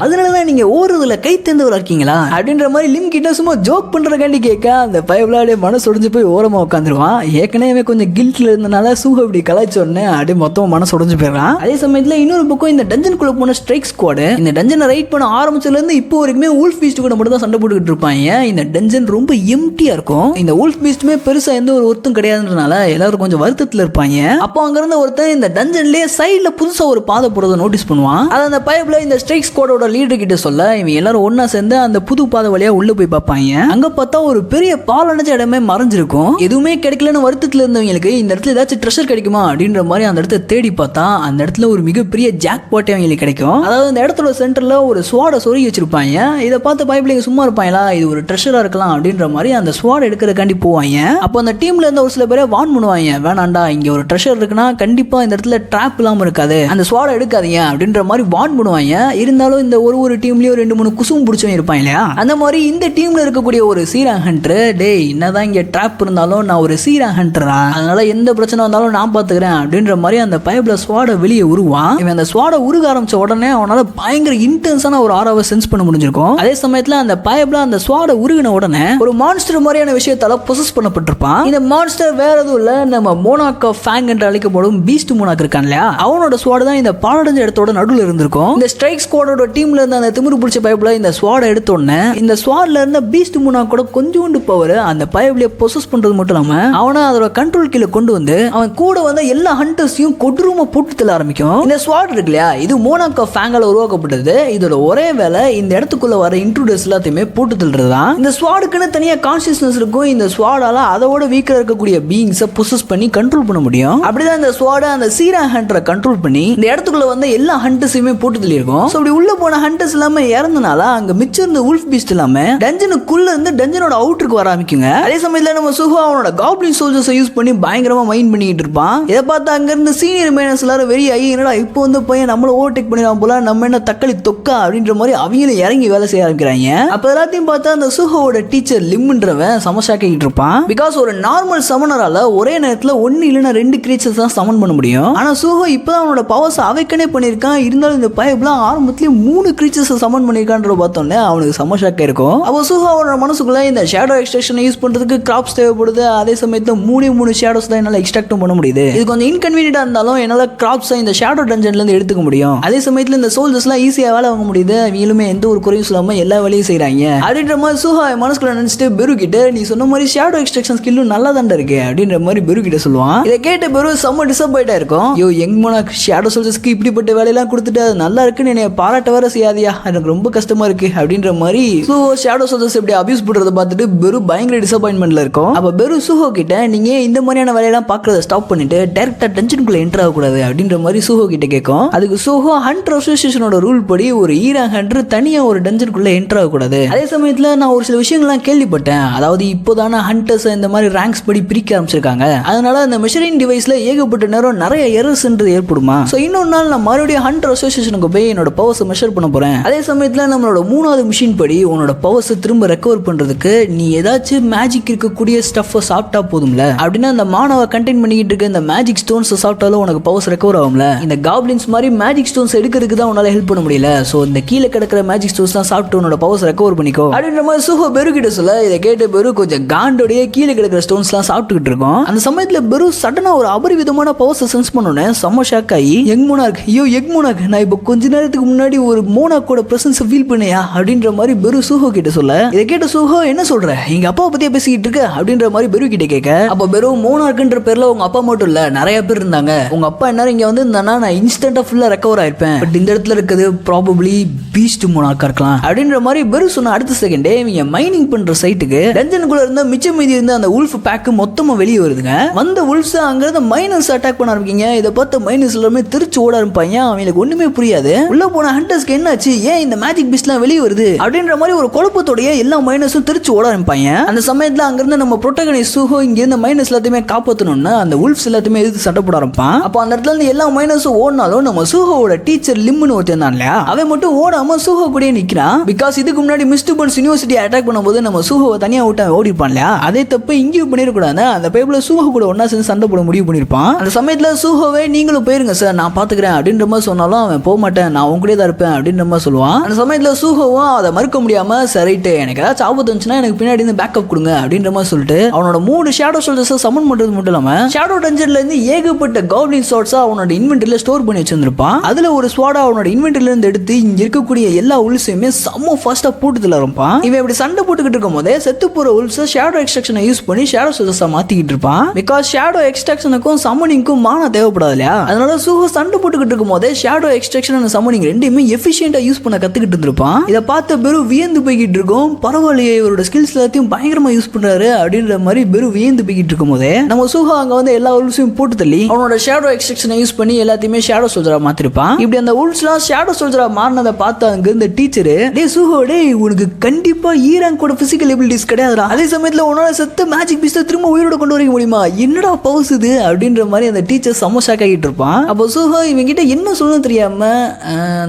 அதனாலதான் நீங்க ஓடுறதுல கை தேர்ந்தவரா இருக்கீங்களா அப்படின்ற மாதிரி லிம் கிட்ட சும்மா ஜோக் பண்றக்காண்டி கேட்க அந்த பயவிளாடே மனசு உடைஞ்சு போய் ஓரமா உட்காந்துருவான். ஏற்கனவே கொஞ்சம் கில்ட்ல இருந்தனால சூஹோ இப்படி கலாய்ச்சோடனே அப்படியே மொத்தம் மனசு உடைஞ்சு போயிடறான். அதே சமயத்துல இன்னொரு பக்கம் இந்த டஞ்சனுக்குள்ள போன ஸ்ட்ரைக் ஸ்குவாட் இந்த டஞ்சனை ரைட் பண்ண ஆரம்பிச்சதுல இருந்து இப்போ வரைக்குமே வூல்ஃப் பீஸ்ட் கூட மட்டும் தான் சண்டை போட்டுக்கிட்டு இருப்பாங்க. இந்த டஞ்சன் ரொம்ப எம்டியா இருக்கும். இந்த வூல்ஃப் பீஸ்டுமே பெருசா எந்த ஒரு ஒருத்தம் கிடையாதுன்றனால எல்லாரும் கொஞ்சம் வருத்தத்துல இருப்பாங்க. அப்போ அங்க இருந்த ஒருத்தன் இந்த டஞ்சன்லயே சைட்ல புதுசா ஒரு பாதை போடுறத நோட்டீஸ் பண்ணுவான். அது அந்த பைப்ல இந்த ஸ்ட்ரைக் ஸ்குவாடோட லீடர் கிட்ட சொல்ல, இவங்க எல்லாரும் ஒன்னா சேர்ந்து அந்த புது பாதை வழியா உள்ள போய் பார்ப்பாங்க. அங்க பார்த்தா ஒரு பெரிய பால் அடைஞ்ச இடமே மறைஞ்சிருக்கும். எதுவுமே கிடைக்கலன்னு வருத்தத்துல இருந்தவங்களுக்கு இந்த இடத்துல ஏதாச்சும் ட்ரெஷர் கிடைக்குமா அப்படின்ற மாதிரி அந்த இடத்த தேடி பார்த்தா அந்த இடத்துல ஒரு மிகப்பெரிய ஜாக் பாட்டே அவங்களுக்கு கிடைக்கும். அதாவது அந்த இடத்துல சென்டர்ல ஒரு ஸ்வாட சொருகி வச்சிருப்பாங்க. இதை பார்த்து பைப்ல சும்மா இருப்பாங்களா, இது ஒரு ட்ரெஷரா இருக்கலாம் அப்படின்ற மாதிரி அந்த ஸ்வாட் எடுக்கிறதுக்காண்டி போவாங்க. அப்போ அந்த டீம்ல இருந்த ஒரு சில பேரை வார்ன் பண்ணுவாங்க, வேணாண்டா இங்க ஒரு ட்ரெஷர் இருக்குன்னா கண்டிப்பா இந்த இடத்துல ட்ராப் இல்லாம இருக்காது, அந்த ஸ்வாட எடுக்காதீங்க அப்படின்ற மாதிரி வார்ன் பண்ணுவாங்க. இருந்தாலும் இந்த ஒரு டீம்லயும் 2-3 குசும் பிடிச்சவங்க இருப்பாங்க இல்லையா, அந்த மாதிரி இந்த டீம்ல இருக்கக்கூடிய ஒரு சீரா ஹண்டர், டேய் என்னதான் இங்க ட்ராப் இருந்தாலும் நான் ஒரு சீரா ஹண்டரா, அதனால எந்த பிரச்சனை வந்தாலும் நான் பாத்துக்கிறேன் அப்படின்ற மாதிரி அந்த பைப்ல ஸ்வாட வெளியே உருவான். இவன் அந்த ஸ்வாட உருக ஆரம்பிச்ச உடனே அவனால பயங்கர இன்டென்ஸான ஒரு ஆராவை சென்ஸ் பண்ண முடிஞ்சிருக்கும். அதே சமயத்துல அந்த பைப்ல அந்த ஸ்வாட உருகின உடனே ஒரு மான்ஸ்டர் மாதிரியான விஷயத்தால பொசஸ் பண்ணப்பட்டிருப்பான். இந்த மான்ஸ்டர் வேற எதுவும் இல்ல, நம்ம மோனாக் ஆஃப் ஃபேங் என்று அழைக்கப்படும் பீஸ்ட் மோனாக் இருக்கான் இல்லையா, அவனோட ஸ்வாட் தான் இந்த பாலடைஞ்ச இடத்தோட நடுவில் இருந்திருக்கும். இந்த ஸ்ட்ரைக் ஸ்குவாடோட டீம்ல இருந்த அந்த திமிரு பிடிச்ச பைப்ல இந்த ஸ்வாட எடுத்த உடனே இந்த ஸ்வாட்ல இருந்த பீஸ்ட் மோனாக் கூட கொஞ்சோண்டு பவர் அந்த பைப்ல பொசஸ் பண்றது மட்டும் இல்லாம அவனை அதோட கண்ட்ரோல் கீழே கொண்டு வந்து அவன் கூட வந்து எல்லா ஹண்டர்ஸையும் கொடூரமா போட்டு தள்ள ஆரம்பிக்கும். இந்த ஸ்வாட் இருக்கு இல்லையா, இது மோனாக் ஆஃப் ஃபேங்கால உருவாக்கப்பட்டது. இதோட ஒரே வேலை இந்த இடத்துக்குள்ள வர இன்ட்ரூடர்ஸ் எல்லாத்தையுமே போட்டு தள்ளுறதுதான். இந்த ஸ்வாடுக்குன்னு தனியா கான்சியஸ்னஸ் இருக்கும். இந்த ஸ்வாடால அதோட வீக்கா இருக்கக்கூடிய பீயிங்ஸை பொசஸ் பண்ணி கண்ட்ரோல் பண்ண முடியும். அப்படிதான் இந்த ஸ்வாட அந்த சீரா ஹண்டரை கண்ட்ரோல் பண்ணி இந்த இடத்துக்குள்ள வந்து எல்லா ஹண்டர்ஸையுமே போட்டு தள்ளியிருக்கும். சோ அப்படி உள்ள போன ஹண்டர்ஸ் எல்லாமே இறந்தனால அங்க மிச்சம் இருந்த வூல்ஃப் பீஸ்ட் எல்லாமே டஞ்சனுக்குள்ள இருந்து டஞ்சனோட அவுட்டருக்கு வர ஆரம்பிக்குங்க. அதே சமயத்துல நம்ம சூஹோ அவனோட காப்ளின் சோல்ஜர்ஸ் யூஸ் பண்ணி பயங்கரமா மைண்ட் பண்ணிட்டு இருப்பான். இதை பார்த்து அங்க இருந்து சீனியர் மைனஸ் எல்லாரும் வெறி ஆகி என்னடா இப்போ வந்து பையன் நம்மள ஓவர்டேக் பண்ணிடலாம் போல, நம்ம என்ன தக்காளி தொக்கா அப்படின்ற மாதிரி அவங்களும் இறங்கி வேலை செய்ய ஆரம்பிக்கிறாங்க. அப்ப எல்லாத்தையும் பார்த்தா அந்த சூஹோவோட டீச்சர் லிம்ன்றவன் சமஷாக்கிட்டு இருப்பான். பிகாஸ் ஒரு நார்மல் சமனரால ஒரே நேரத்துல 1 இல்லைன்னா 2 கிரீச்சர்ஸ் தான் சமன் பண்ண முடியும். ஆனா சூஹோ இப்பதான் அவனோட பவர்ஸ் அவைக்கனே பண்ணிருக்கான். இருந்தாலும் இந்த பைப்லாம் ஆரம்பத்திலேயே 3 கிரீச்சர்ஸ் சமன் பண்ணிருக்கான்ற பார்த்தோன்னே அவனுக்கு சமஷாக்க இருக்கும். அப்போ சூஹோ அவனோட மனசுக்குள்ள இந்த ஷேடோ எக்ஸ்ட்ராக்ஷன் யூஸ் பண்றதுக்கு கிராப்ஸ் தேவைப்படுது. அதே சமயத்துல 3 ஷேடோஸ் தான் என்னால எக்ஸ்ட்ராக்ட் பண்ண முடியுது. இது கொஞ்சம் இன்கன்வீனியன்டா இருந்தாலும் என்னால கிராப்ஸ் இந்த ஷேடோ டஞ்சன்ல இருந்து எடுத்துக்க முடியும். அதே சமயத்துல இந்த சோல்ஜர்ஸ்லாம் ஈஸியா வேலை வாங்க முடியுது. அவங்களுமே எந்த ஒரு குறையும் சொல்லாம எல்லா வேலையும் செய்யறாங்க அப்படின்ற மாதிரி சூஹோ மனசுக்குள்ள நினைச்சிட்டு பெரு கிட்ட, நீ சொன்ன மாதிரி ஷேடோ எக்ஸ்ட்ராக்ஷன் ஸ்கில்லும் நல்லா தாண்டா இருக்கு அப்படின்ற மாதிரி பெரு கிட்ட சொல்லுவான். இதை கேட்ட பெரு செம்ம டிசப்பாயிண்டா இருக்கும். யோ யங் மோனாக் ஷேடோ சோல்ஜர்ஸ்க்கு இப்படிப்பட்ட வேலையெல்லாம் கொடுத்துட்டு அது நல்லா இருக்குன்னு என்னை பாராட்ட வேற செய்யாதியா, எனக்கு ரொம்ப கஷ்டமா இருக்கு அப்படின்ற மாதிரி சூஹோ ஷேடோ சோல்ஜர்ஸ் எப்படி அபியூஸ் பண்றத பார்த்துட்டு பெரு பயங்கர டிசப்பாயின்மெண்ட்ல இருக்கும். அப்ப பெரு சூஹோ கிட்ட, நீங்க இந்த மாதிரியான வேலையெல்லாம் பாக்குறத ஸ்டாப் பண்ணிட்டு டைரக்டா டென்ஷனுக்குள்ள என்டர் ஆகக்கூடாது அப்படின்ற மாதிரி சூஹோ கிட்ட கேட்கும். அதுக்கு சூஹோ ஹண்டர் அசோசியேஷனோட ரூல்ஸ் ரூல் படி ஒரு ஈரான் ஹண்டர் தனியா ஒரு டஞ்சனுக்குள்ள என்டர் ஆகக்கூடாது. அதே சமயத்துல நான் ஒரு சில விஷயங்கள்லாம் கேள்விப்பட்டேன். அதாவது இப்போதான ஹண்டர்ஸ் இந்த மாதிரி ரேங்க்ஸ் படி பிரிக்க ஆரம்பிச்சிருக்காங்க. அதனால அந்த மெஷரிங் டிவைஸ்ல ஏகப்பட்ட நேரம் நிறைய எரர்ஸ் ஏற்படுமா. சோ இன்னொரு நாள் நான் மறுபடியும் ஹண்டர் அசோசியேஷனுக்கு போய் என்னோட பவர்ஸ் மெஷர் பண்ண போறேன். அதே சமயத்துல நம்மளோட 3வது மிஷின் படி உன்னோட பவர்ஸ் திரும்ப ரெக்கவர் பண்றதுக்கு நீ ஏதாச்சும் மேஜிக் இருக்கக்கூடிய ஸ்டஃப் சாப்பிட்டா போதும்ல. அப்படின்னா அந்த மானவ கண்டெயின் பண்ணிக்கிட்டு இருக்க இந்த மேஜிக் ஸ்டோன்ஸ் சாப்பிட்டாலும் உனக்கு பவர்ஸ் ரெக்கவர் ஆகும்ல. இந்த காப்ளின்ஸ் மாதிரி மேஜிக் ஸ்டோன்ஸ் எடுக்கிறதுக்கு தான் உன்னால ஹெல்ப் பண்ண முடியல. சோ இந்த கீழே கிடக்கிற மேஜிக் ஸ்டோன்ஸ் தான் சாப்பிட்டு உன்னோட பவர்ஸ் ரெக்கவர் பண்ணிக்கோ அப்படின்ற மாதிரி சுஹோ பெரு கிட்ட சொல்ல, இதை கேட்ட பெரு கொஞ்சம் காண்டோடைய கீழே கிடக்கிற ஸ்டோன்ஸ் எல்லாம் சாப்பிட்டுக்கிட்டு இருக்கோம். அந்த சமயத்துல பெரு சடனா ஒரு அபரிவிதமான பவர்ஸ் சென்ஸ் பண்ணோன்னே செம்ம ஷாக் ஆகி யங் மோனார்க், ஐயோ யங் மோனார்க், நான் இப்போ கொஞ்ச நேரத்துக்கு முன்னாடி ஒரு மோனாக்கோட பிரசன்ஸ் ஃபீல் பண்ணியா அப்படின்ற மாதிரி பெரு சுஹோ கிட்ட சொல்ல, இதை கேட்ட சுஹோ என்ன சொல்ற, எங்க அப்பா பத்தியே பேசிக்கிட்டு இருக்க அப்படின்ற மாதிரி பெரு கிட்ட கேட்க, அப்ப பெரு மோனார்க்ன்ற பேர்ல உங்க அப்பா மட்டும் இல்ல நிறைய பேர் இருந்தாங்க. உங்க அப்பா என்ன இங்க வந்து இருந்தானா நான் இன்ஸ்டன்டா ஃபுல்லா ரெக்கவர் ஆயிருப்பேன். பட் இந்த இடத்துல இருக்கிறது ப்ராபபிலி பீஸ்ட் மோனார்க்கா இருக்கலாம் அப்படின்ற மாதிரி பெரு சொன்ன அடுத்த செகண்டே இவங்க மைனிங் பண்ற சைட்டுக்கு டஞ்சனுக்குள்ள இருந்த மிச்சம் மீதி இருந்த அந்த உல்ஃப் பேக் மொத்தமா வெளியே வருதுங்க. வந்த உல்ஃப்ஸ் அங்க இருந்த மைனர்ஸ் அட்டாக் பண்ண ஆரம்பிக்கீங்க. இதை பார்த்து மைனர்ஸ் எல்லாமே திருச்சி ஓட ஆரம்பிப்பாங்க. அவங்களுக்கு ஒண்ணுமே புரியாது. உள்ள போன ஹண்டர்ஸ்க்கு என்னாச்சு, ஏன் இந்த மேஜிக் பீஸ்ட்லாம் வெளியே வருது அப்படின்ற மாதிரி ஒரு குழப்பத்தோடைய எல்லா மைனர்ஸும் திருச்சி ஓட ஆரம்பிப்பாங்க. அந்த சமயத்துல அங்க இருந்து நம்ம புரோட்டகனிஸ்ட் சுஹோ இங்க இருந்த மைனர்ஸ் எல்லாத்தையுமே காப்பாற்றணும்னு அந்த உல்ஃப்ஸ் எல்லாத்தையுமே எதிர்த்து சண்டை போட ஆரம்பிப்பான். அப்போ அந்த இடத்துல இருந்து எல்லா மைனர்ஸும் ஓடினாலும் நம்ம சுஹோவோட டீச்சர் லிம்னு ஒருத்தன் தான் இல்லையா, அவன் மட்டும் ஓடாம சுஹோ கூடயே நிக்கிறான். பிகாஸ் இதுக்கு முன்னாடி மிஸ்டர் பர்ன்ஸ் யூனிவர்சிட்டி அட்டாக் பண்ணும்போது நம்ம சுஹோவை தனியா விட்டு ஓடிப்பான் இல்லையா, அதே தப்பு இங்கேயும் பண்ணிடக்கூடாது. அந்த பேப்ல சுஹோ கூட ஒன்னா சேர்ந்து சண்டை போட முடிவு பண்ணிருப்பான். அந்த சமயத்துல சுஹோவே நீங்களும் போயிருங்க சார் நான் பாத்துக்கிறேன் அப்படின்ற மாதிரி சொன்னாலும் அவன் போக மாட்டேன், நான் உங்க கூட தான் இருப்பேன் அப்படின்ற மாதிரி சொல்லுவான். அந்த சமயத்துல சுஹோவும் அதை மறுக்க முடியாம சரிட்டு எனக்கு ஏதாச்சும் ஆபத்து வந்துச்சுன்னா எனக்கு பின்னாடி இருந்து பேக்கப் கொடுங்க அப்படின்ற மாதிரி சொல்லிட்டு அவனோட 3 ஷேடோ சோல்ஜர்ஸ் சமன் பண்றது மட்டும் இல்லாம ஷேடோ டஞ்சன்ல இருந்து ஏகப்பட்ட காப்ளின் ஸ்வார்ட்ஸ் அவனோட இன்வென்டரியில ஸ்டோர் பண்ணி வச்சிருந்திருப்பான். அதுல ஒரு ஸ்வார்ட் அவனோட இன்வென்டரியில இருந்து எடுத்து இங்க இருக்கக்கூடிய எல்லா உல்ஸையுமே செம்ம ஃபாஸ்டா போட்டுல இருப்பான். இவன் இப்படி சண்டை போட்டுக்கிட்டு இருக்கும் போதே செத்து போற உல்ஸ் ஷேடோ எக்ஸ்ட்ராக்ஷனை யூஸ் பண்ணி ஷேடோ சோல்ஜர்ஸா மாத்திக்கிட்டு இருப்பான். பிகாஸ் ஷேடோ எக்ஸ்ட்ராக்ஷனுக்கும் சமனிங்க்கும் மானா தேவைப்படாது இல்லையா, அதனால சுஹோ சண்டை போட்டுக்கிட்டு இருக்கும் போதே ஷேடோ எக்ஸ்ட்ராக்ஷன் அண்ட் சமனிங் ரெண்டுமே எஃபிஷியன்ட்டா யூஸ் பண்ண கத்துக்கிட்டு இருந்திருப்பான். இதை பார்த்து பெரு வியந்து போய்கிட்டு இருக்கும். பரவாயில்லையே இவரோட ஸ்கில்ஸ் எல்லாத்தையும் பயங்கரமா யூஸ் பண்றாரு அப்படின்ற மாதிரி பெரு வியந்து போய்கிட்டு இருக்கும் போதே நம்ம சுஹோ அங்க வந்து எல்லா உல்ஸையும் போட்டு தள்ளி அவனோட ஷேடோ எக்ஸ்ட்ராக்ஷனை யூஸ் பண்ணி எல்லாத்தையுமே ஷேடோ சோல்ஜரா மாத்திருப்பான். இப்படி அந்த உல்ஸ்லாம் ஷேடோ சோல்ஜரா மாறினதை பார்த்து அங்க இருந்த டீச்சர், டே சுஹோ டே உனக்கு கண்டிப்பா ஈராங்கோட பிசிக்கல் எபிலிட்டிஸ் கிடையாதுடா, அதே சமயத்துல உன்னால செத்து மேஜிக் பீஸ் திரும்ப உயிரோட கொண்டு வர முடியுமா, என்னடா பவர்ஸ் இது அப்படின்ற மாதிரி அந்த டீச்சர் செம்ம ஷாக் ஆகிட்டு இருப்பான். அப்போ சுஹோ இவங்க கிட்ட என்ன சொல்லணும் தெரியாம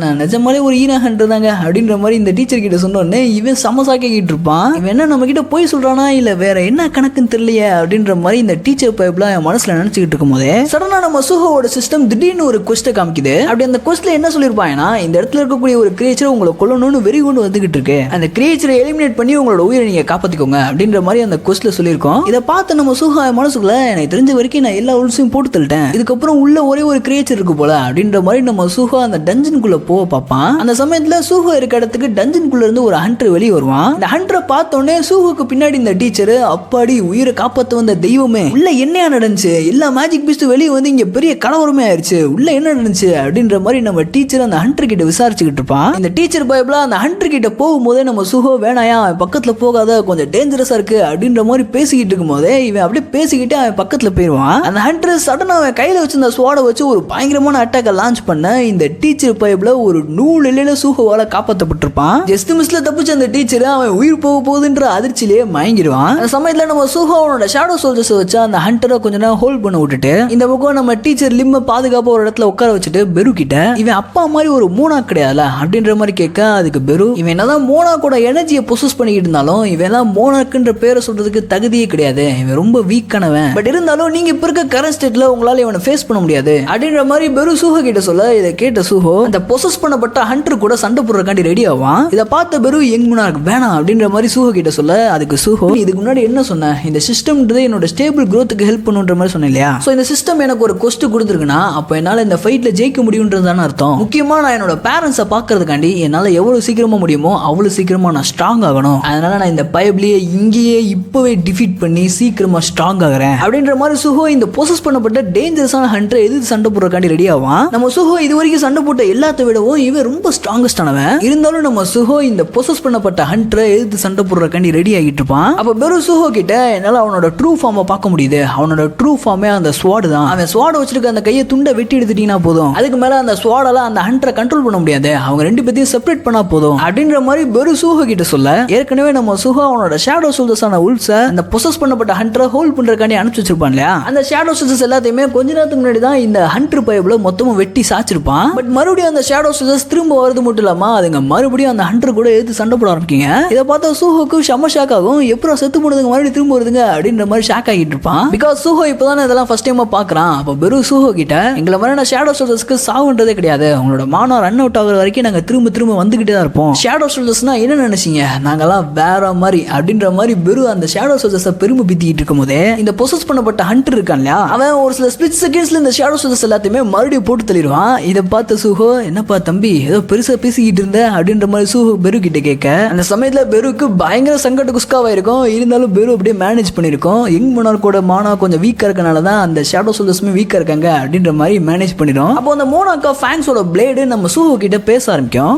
நான் நிஜமாலே ஒரு ஈரான் ஹண்டர் தாங்க அப்படின்ற மாதிரி இந்த டீச்சர் கிட்ட சொன்னோடனே இவன் செம்ம ஷாக் ஆகிட்டு இருப்பான். இவன் என்ன நம்ம கிட்ட போய் சொல்றானா இல்ல வேற என்ன கணக்குன்னு தெரியலையே அப்படின்ற மாதிரி இந்த டீச்சர் பைப்ல என் மனசுல நினைச்சுக்கிட்டு இருக்கும் போதே சடனா நம்ம சுஹோவோட சிஸ்டம் திடீர்னு ஒரு கொஸ்ட காமிக்குது. அப்படி அந்த கொஸ்ட்ல என்ன சொல்லிருப்பாங்கன்னா, இந்த இடத்துல இருக்கக்கூடிய ஒரு கிரியேச்சர் உங்களை கொல்லணும்னு வெறி கொண்டு வந்துகிட்டு இருக்கு, அந்த கிரியேச்சரை எலிமினேட் பண்ணி உங்களோட உயிரை நீங்க காப்பாத்திக்கோங்க அப்படின்ற மாதிரி அந்த கொஸ்ட்ல சொல்லியிருக்கோம். இதை பார்த்து நம்ம சுஹோ மனசுக்குள்ள எனக்கு தெரிஞ்ச வரைக்கும் நான் எல்லா உல்ஸையும் போட்டு தள்ளிட்டேன், இதுக்கப்புறம் உள்ள ஒரே ஒரு கிரியேச்சர் இருக்கு போல அப்படின்ற மாதிரி நம்ம சுஹோ அந்த டஞ்சனுக்குள்ள போக பார்ப்பான். அந்த சமயத்துல சுஹோ இருக்க இடத்துக்கு டஞ்சனுக்குள்ள இருந்து ஒரு ஹண்டர் வெளியே வருவான். இந்த ஹண்டரை பார்த்தோன்னே சுஹோக்கு பின்னாடி இந்த டீச்சர், அப்பாடி உயிரை காப்பாற்ற வந்த தெய்வமே உள்ள என்ன நடந்துச்சு, எல்லா மேஜிக் பீஸ்ட் வெளியே வந்து இங்க பெரிய கலவரமே ஆயிடுச்சு, உள்ள என்ன நடந்துச்சு அப்படின்ற மாதிரி நம்ம டீச்சர் அந்த ஹண்டர் கிட்ட விசாரிச்சுக்கிட்டு இருப்பான். இந்த டீச்சர் பைப்ல அந்த ஹண்டர் கிட்ட போகும்போதே நம்ம சுஹோ வேணாயா அவன் பக்கத்துல போகாத கொஞ்சம் டேஞ்சரஸா இருக்கு அப்படின்ற மாதிரி பேசிக்கிட்டு இருக்கும் போதே இவன் அப்படியே பேசிக்கிட்டு அவன் பக்கத்துல போயிடுவான். அந்த ஹண்டர் சடனா அவன் கையில வச்சிருந்த ஸ்வாட வச்சு ஒரு பயங்கரமான அட்டாக்கை லான்ச் பண்ண இந்த டீச்சர் பைப்ல ஒரு நூல் இலையில சுஹோவால காப்பாற்றப்பட்டிருப்பான். ஜஸ்ட் மிஸ்ல தப்பிச்ச அந்த டீச்சர் அவன் உயிர் போக போகுதுன்ற அதிர்ச்சியிலேயே மயங்கிடுவான். அந்த சமயத்துல நம்ம சுஹோ அவனோட ஷேடோ சோல்ஜர்ஸ் வச்சு அந்த ஹண்டரை கொஞ்ச நேரம் ஹோல்ட் பண்ண விட்டுட்டு இந்த பக்கம் நம்ம டீச்சர் லிம்ம பாதுகாப்பா ஒரு இடத்துல உட்கார வச்சுட்டு பெரு கிட்ட இவன் அப்பா மாதிரி ஒரு மோனா கிடையாதுல அப்படின்ற மாதிரி கேட்க, அதுக்கு பெரு இவன் என்னதான் மோனாக்கோட எனர்ஜியை பொசஸ் பண்ணிக்கிட்டு இருந்தாலும் இவன் எல்லாம் மோனாக்குன்ற பேரை சொல்றதுக்கு தகுதியே கிடையாது, இவன் ரொம்ப வீக்கானவன், பட் இருந்தாலும் நீங்க இப்ப இருக்க கரண்ட் ஸ்டேட்ல உங்களால இவனை ஃபேஸ் பண்ண முடியாது அப்படின்ற மாதிரி பெரு சுஹோ கிட்ட சொல்ல, இதை கேட்ட சுஹோ அந்த பொசஸ் பண்ணப்பட்ட ஹண்டர் கூட சண்டை போடுறதுக்காண்டி ரெடி ஆவான். இதை பார்த்த பெரு யங் மோனார்க் வேணாம் அப்படின்ற மாதிரி சுஹோ கிட்ட சொல்ல, அதுக்கு சுஹோ இதுக்கு முன்னாடி என்ன சொன்ன, இந்த சிஸ்டம்ன்றது என்னோட ஸ்டேபிள் growthக்கு ஹெல்ப் பண்ணுன்ற மாதிரி சொன்னேன் இல்லையா, சோ இந்த சிஸ்டம் எனக்கு ஒரு கொஸ்ட் கொடுத்துருக்குன்னா அப்ப என்னால இந்த ஃபைட்ல ஜெயிக்க முடியும்ன்றதான அர்த்தம். முக்கியமா நான் என்னோட பேரண்ட்ஸை பார்க்கறதுக்காண்டி என்னால எவ்வளவு சீக்கிரமா முடியுமோ அவ்வளவு சீக்கிரமா நான் ஸ்ட்ராங் ஆகணும், அதனால நான் இந்த பைப்லயே இங்கேயே இப்பவே டிஃபீட் பண்ணி சீக்கிரமா ஸ்ட்ராங் ஆகிறேன் அப்படின்ற மாதிரி சுஹோ இந்த பொசஸ் பண்ணப்பட்ட டேஞ்சரஸான ஹண்டரை எதிர்த்து சண்டை போடுறதுக்காண்டி ரெடி ஆவான். நம்ம சுஹோ இது வரைக்கும் சண்டை போட்ட எல்லாத்த விடவும் இவன் ரொம்ப ஸ்ட்ராங்கஸ்டானவன், இருந்தாலும் நம்ம சுஹோ இந்த பொசஸ் பண்ணப்பட்ட ஹண்டரை எதிர்த்து சண்டை போடுறதுக்காண்டி ரெடி ஆகிட்டு இருப்பான். அப்ப பெரு சுஹோ கிட்ட என்னால அவனோட ட்ரூ ஃபார்மை பார்க்க முடியுது, அவனோட ட்ரூ ஃபார்மே அந்த ஸ்வாட் தான், அவன் ஸ்வாட் வச்சிருக்க அந்த கையை துண்டை வெட்டி எடுத்துட்டீங்கன்னா போதும், அதுக்கு மேல அந்த ஸ்வாடால அந்த ஹண்டரை கண்ட்ரோல் கண்ட்ரோல் பண்ண முடியாது, அவங்க ரெண்டு பேத்தையும் செப்பரேட் பண்ணா போதும் அப்படின்ற மாதிரி பெரு சூஹோ கிட்ட சொல்ல, ஏற்கனவே நம்ம சூஹோ அவனோட ஷேடோ சோல்ஜர்ஸான உல்ஃப்ஸை அந்த பொசஸ் பண்ணப்பட்ட ஹண்டரை ஹோல்ட் பண்றதுக்காண்டி அனுப்பிச்சு வச்சிருப்பான் இல்லையா. அந்த ஷேடோ சோல்ஜர்ஸ் எல்லாத்தையுமே கொஞ்ச நேரத்துக்கு முன்னாடி தான் இந்த ஹண்டர் பைப்ல மொத்தமும் வெட்டி சாச்சிருப்பான். பட் மறுபடியும் அந்த ஷேடோ சோல்ஜர்ஸ் திரும்ப வரது மட்டும் இல்லாம அதுங்க மறுபடியும் அந்த ஹண்டர் கூட எடுத்து சண்டை போட ஆரம்பிக்கீங்க. இதை பார்த்தா சூஹோக்கு செம்ம ஷாக் ஆகும். எப்பறம் செத்து போனதுங்க மறுபடியும் திரும்ப வருதுங்க அப்படின்ற மாதிரி ஷாக் ஆகிட்டு இருப்பான். பிகாஸ் சூஹோ இப்பதானே இதெல்லாம் ஃபர்ஸ்ட் டைமா பாக்குறான். அப்ப பெரு சூஹோ கிட்ட எங்களை மாதிரியான ஷேடோ சோல்ஜர்ஸ்க்கு சாவுன்றதே கிடையாது, உங்களோட மானம் ரன் அவுட் ஆகுற வரைக்கும் நாங்க திரும்ப திரும்ப வந்துகிட்டே தான் இருப்போம். ஷேடோ சோல்ஜர்ஸ்னா என்ன நினைச்சீங்க, நாங்கெல்லாம் வேற மாதிரி அப்படின்ற மாதிரி பெரு அந்த ஷேடோ சோல்ஜர்ஸை பெருமை பித்திக்கிட்டு இருக்கும் போதே இந்த பொசஸ் பண்ணப்பட்ட ஹண்டர் இருக்கான் இல்லையா, அவன் ஒரு சில ஸ்பிளிட் செகண்ட்ஸ்ல இந்த ஷேடோ சோல்ஜர்ஸ் எல்லாத்தையுமே மறுபடியும் போட்டு தள்ளிடுவான். இதை பார்த்த சூஹோ, என்னப்பா தம்பி ஏதோ பெருசா பேசிக்கிட்டு இருந்த அப்படின்ற மாதிரி சூஹோ பெரு கிட்ட கேட்க, அந்த சமயத்துல பெருக்கு பயங்கர சங்கட குஸ்காவா இருக்கும். இருந்தாலும் பெரு அப்படியே மேனேஜ் பண்ணிருக்கோம். யங் மோனார்க்கோட மானா கொஞ்சம் வீக்கா இருக்கனால தான் அந்த ஷேடோ சோல்ஜர்ஸுமே வீக்கா இருக்காங்க அப்படின்ற மாதிரி மேனேஜ் பண்ணிடும். அப்போ அந்த மோனாக்கா ஃபேங்ஸோட பிளேடு நம்ம சூஹோ கிட்ட பேச ஆரம்பிக்கும்.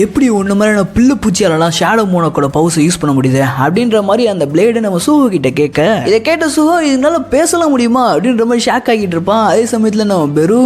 எப்படி ஒண்ணு மாதிரி பில்லு பூச்சியாலலாம் ஷேடோ மோனாக்கோட பவர்ஸ் யூஸ் பண்ண முடியுது அப்படின்ற மாதிரி அந்த பிளேடு நம்ம சூஹோ கிட்ட கேட்க, இதை கேட்ட சூஹோ இதனால பேசலாம் முடியுமா அப்படின்ற மாதிரி ஷாக் ஆகிட்டு இருப்பான். அதே சமயத்துல நம்ம பெரு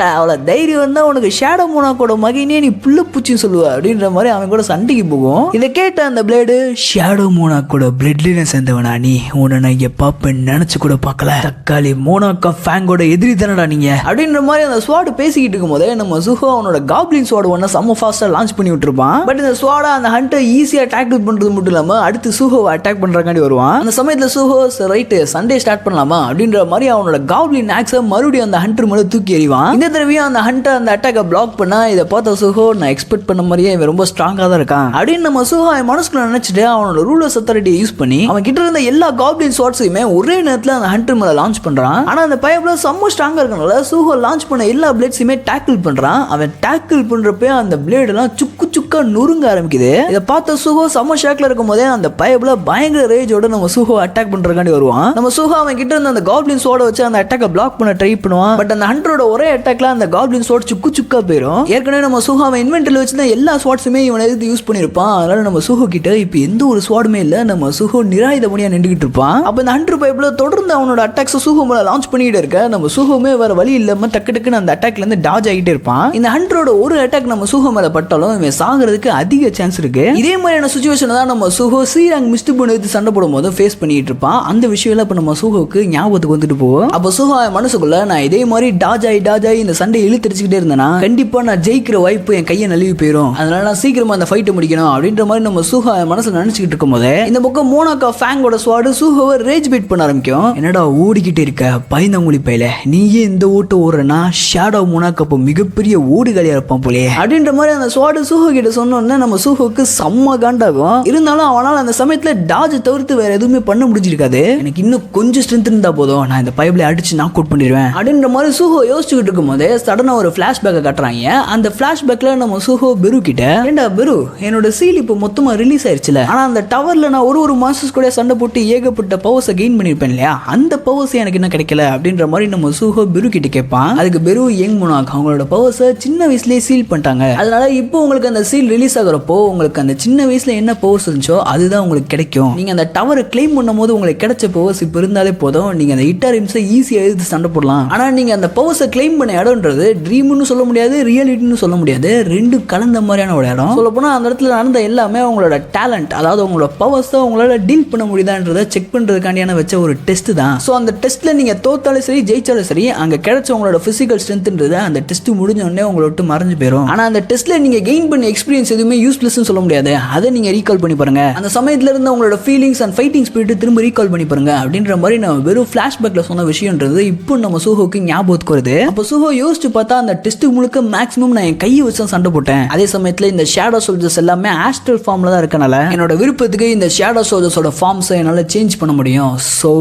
அவ்வளோ தைரியம் வந்தா உனக்கு ஷேடோ மோனாக்கோட மகினே நீ புல்லு பூச்சின்னு சொல்லுவ அப்படின்ற மாதிரி அவன் கூட சண்டைக்கு போகும். இதை கேட்ட அந்த பிளேடு, ஷேடோ மோனாக்கோட பிளட்ல சேர்ந்தவனா நீ, உன்னை நான் எப்ப நினைச்சு கூட பார்க்கல, தக்காளி மோனாக்கா ஃபேங்கோட எதிரி தானடா நீங்க அப்படின்ற மாதிரி அந்த ஸ்வாட் பேசிக்கிட்டு இருக்கும் போதே நம்ம சூஹோ அவனோட காப்ளின் ஸ்வாட் ஒன்ன செம்ம ஃபாஸ்டா லான்ச் பண்ணி விட்டுருப்பான். பட் இந்த ஸ்வாடா அந்த ஹண்டர் ஈஸியா டேக்கிள் பண்றது மட்டும் இல்லாம அடுத்து சூஹோவை அட்டாக் பண்றக்காண்டி வருவான். அந்த சமயத்துல சூஹோ ரைட் சண்டே ஸ்டார்ட் பண்ணலாமா அப்படின்ற மாதிரி அவனோட காப்ளின் ஆக்ஸை மறுபடியும் அந்த ஹண்டர் மேல தூக்கி எறிவான். இந்த தடவையும் அந்த ஹண்டர் அந்த அட்டாக்கை பிளாக் பண்ணா, இதை பார்த்த சூஹோ நான் எக்ஸ்பெக்ட் பண்ண மாதிரியே இவன் ரொம்ப ஸ்ட்ராங்கா தான் இருக்கான் அப்படின்னு நம்ம சூஹோ மனசுக்குள்ள நினைச்சிட்டு அவனோட ரூலர்ஸ் அத்தாரிட்டியை யூஸ் பண்ணி அவன் கிட்ட இருந்த எல்லா காப்ளின் ஸ்வாட்ஸையுமே ஒரே நேரத்தில் அந்த ஹண்டர் மேல லான்ச் பண்றான். ஆனா அந்த பைப்ல செம்ம ஸ்ட்ராங்கா இருக்கனால சூஹோ லான்ச் பண்ண எல்லா பிளேட்ஸையுமே டேக்கிள் பண்றான். அவன் டேக்கிள் பண்றப்ப அந்த பிளேட் எல்லாம் சுக்கா நொறுங்க ஆரம்பிக்குது. இதை பார்த்த சூஹோ செம்ம ஷாக்ல இருக்கும் போதே அந்த பைப்ல பயங்கர ரேஜோட நம்ம சூஹோ அட்டாக் பண்றதுக்காண்டி வருவான். நம்ம சூஹோ அவன் கிட்ட இருந்த அந்த காப்ளின் ஸ்வாட வச்சு அந்த அட்டாக்கை பிளாக் பண்ண ட்ரை பண்ணுவான். பட் அந்த ஹண்டரோட ஒரே அட்டாக்ல அந்த காப்ளின் ஸ்வாட் சுக்கா போயிடும். ஏற்கனவே நம்ம சூஹோ அவன் இன்வென்டரியில் வச்சிருந்த எல்லா ஸ்வாட்ஸுமே இவனை எதிர்த்து யூஸ் பண்ணிருப்பான். அதனால நம்ம சூஹோ கிட்ட இப்போ எந்த ஒரு ஸ்வாடுமே இல்லை. நம்ம சூஹோ நிராயுதபடியா நின்றுகிட்டு இருப்பான். அப்ப இந்த ஹண்டர் பைப்ல தொடர்ந்து அவனோட அட்டாக்ஸ் சூஹோ மேல லான்ச் பண்ணிட்டு இருக்க, நம்ம சூஹோமே வேற வழி இல்லாம டக்குன்னு அந்த அட்டாக்ல இருந்து டாஜ் ஆகிட்டே இருப்பான். இந்த ஹண்டரோட ஒரு அட்டாக் நம்ம சூஹோ மேல பட்டாலும் இவன் சாகிறதுக்கு அதிக சான்ஸ் இருக்கு. இதே மாதிரியான சுச்சுவேஷன் தான் நம்ம சூஹோ சீராங் மிஸ்ட் பண்ணி எடுத்து சண்டை போடும் போது ஃபேஸ் பண்ணிட்டு இருப்பான். அந்த விஷயம் எல்லாம் இப்ப நம்ம சூஹோக்கு ஞாபகத்துக்கு வந்துட்டு போவோம். அப்ப சூஹோ மனசுக்குள்ள நான் இதே மாதிரி டாஜ் ஆகி இந்த சண்டை இழுத்தடிச்சுக்கிட்டே இருந்தேன்னா கண்டிப்பா நான் ஜெயிக்கிற வாய்ப்பு என் கையை நழுவி போயிடும். அதனால நான் சீக்கிரமா அந்த ஃபைட்டை முடிக்கணும் அப்படின்ற மாதிரி நம்ம சூஹோ மனசுல நினைச்சுக்கிட்டு இருக்கும் போது இந்த பக்கம் மோனாக்கா ஃபேங்கோட ஸ்வாடு சூஹோவை ரேஜ் பீட் பண்ண ஆரம்பிக்கும். என்னடா ஓடிக்கிட்டு இருக்க பயந்தங்குழி பையில, நீயே இந்த ஓட்டு ஓடுறனா ஷேடோ மோனாக்கா அப்போ மிகப்பெரிய ஓடுகாலியா இருப்பான் போலே அப்படின்ற மாதிரி அந்த ஸ்வாடு சூஹோ கிட்ட சொன்னோன்னா நம்ம சூஹோக்கு செம்ம காண்டாகும். இருந்தாலும் அவனால் அந்த சமயத்துல டாஜ் தவிர்த்து வேற எதுவுமே பண்ண முடிஞ்சிருக்காது. எனக்கு இன்னும் கொஞ்சம் ஸ்ட்ரென்த் இருந்தா போதும், நான் இந்த பைப்ல அடிச்சு நாக் அவுட் பண்ணிடுவேன் அப்படின்ற மாதிரி சூஹோ யோசிச்சுக்கிட்டு இருக்கும் போதே சடனா ஒரு பிளாஷ்பேக்கை காட்டுறாங்க. அந்த பிளாஷ்பேக்ல நம்ம சூஹோ பெரு கிட்ட, ஏண்டா பெரு என்னோட சீல் இப்போ மொத்தமா ரிலீஸ் ஆயிருச்சுல, ஆனா அந்த டவர்ல நான் ஒரு மாஸ்டர்ஸ் கூட சண்டை போட்டு ஏகப்பட்ட பவர்ஸை கெயின் பண்ணிருப்பேன் இல்லையா, அந்த பவர்ஸ் எனக்கு என்ன கிடைக்கல அப்படின்ற மாதிரி நம்ம சூஹோ பெரு கிட்ட கேட்பான். அதுக்கு பெரு யங் மோனாக் அவங்களோட பவர்ஸை சின்ன வயசுலயே சீல் பண்ணிட்டாங்க, அதனால இப்போ உங்களுக்கு அந்த சீல் ரிலீஸ் ஆகுறப்போ உங்களுக்கு அந்த சின்ன வயசுல என்ன பவர்ஸ் இருந்துச்சோ அதுதான் உங்களுக்கு கிடைக்கும். நீங்க அந்த டவரை கிளைம் பண்ணும் போது உங்களுக்கு கிடைச்ச பவர்ஸ் இப்போ இருந்தாலே போதும், நீங்க அந்த இட்டாரிம்ஸை ஈஸியா எடுத்து சண்டை போடலாம். ஆனா நீங்க அந்த பவர்ஸை கிளைம் பண்ண இடம்ன்றது ட்ரீம்னு சொல்ல முடியாது, ரியாலிட்டின்னு சொல்ல முடியாது, ரெண்டு கலந்த மாதிரியான ஒரு இடம். சொல்ல போனா அந்த இடத்துல நடந்த எல்லாமே உங்களோட டேலண்ட், அதாவது உங்களோட பவர்ஸ் தான் உங்களால டீல் பண்ண முடியுதான்றதை செக் பண்றதுக்காண்டியான வச்ச ஒரு டெஸ்ட் தான். ஸோ அந்த டெஸ்ட்ல நீங்க தோத்தாலும் சரி ஜெயிச்சாலும் சரி அங்க கிடைச்ச உங்களோட பிசிக்கல் ஸ்ட்ரென்த்ன்றது அந்த டெஸ்ட் முடிஞ்ச உடனே உங்களை விட்டு மறைஞ்சு போயிடும். ஆனா அந்த டெஸ்ட்ல நீங்க கெயின் பண்ண எக்ஸ்பீரியன்ஸ் எதுவுமே யூஸ்லெஸ்னு சொல்ல முடியாது, அதை நீங்க ரீகால் பண்ணி பாருங்க. அந்த சமயத்துல இருந்த உங்களோட ஃபீலிங்ஸ் அண்ட் ஃபைட்டிங் ஸ்பிரிட் திரும்ப ரீகால் பண்ணி பாருங்க அப்படின்ற மாதிரி நம்ம வெறும் ஃபிளாஷ்பேக்ல சொன்ன விஷயம்ன்றது இப்போ நம்ம சூஹோக்கு ஞாபகத்துக்கு வருது. அப்போ சூஹோ யோசிச்சு பார்த்தா அந்த டெஸ்ட் முழுக்க மேக்ஸிமம் நான் என் கையை வச்சு சண்டை போட்டேன். அதே சமயத்துல இந்த ஷேடோ சோல்ஜர்ஸ் எல்லாமே ஆஸ்ட்ரல் ஃபார்ம்ல தான் இருக்கனால என்னோட விருப்பத்துக்கு இந்த ஷேடோ சோல்ஜர்ஸோட ஃபார்ம்ஸை என்னால சேஞ்ச் பண்ண முடியும். சோ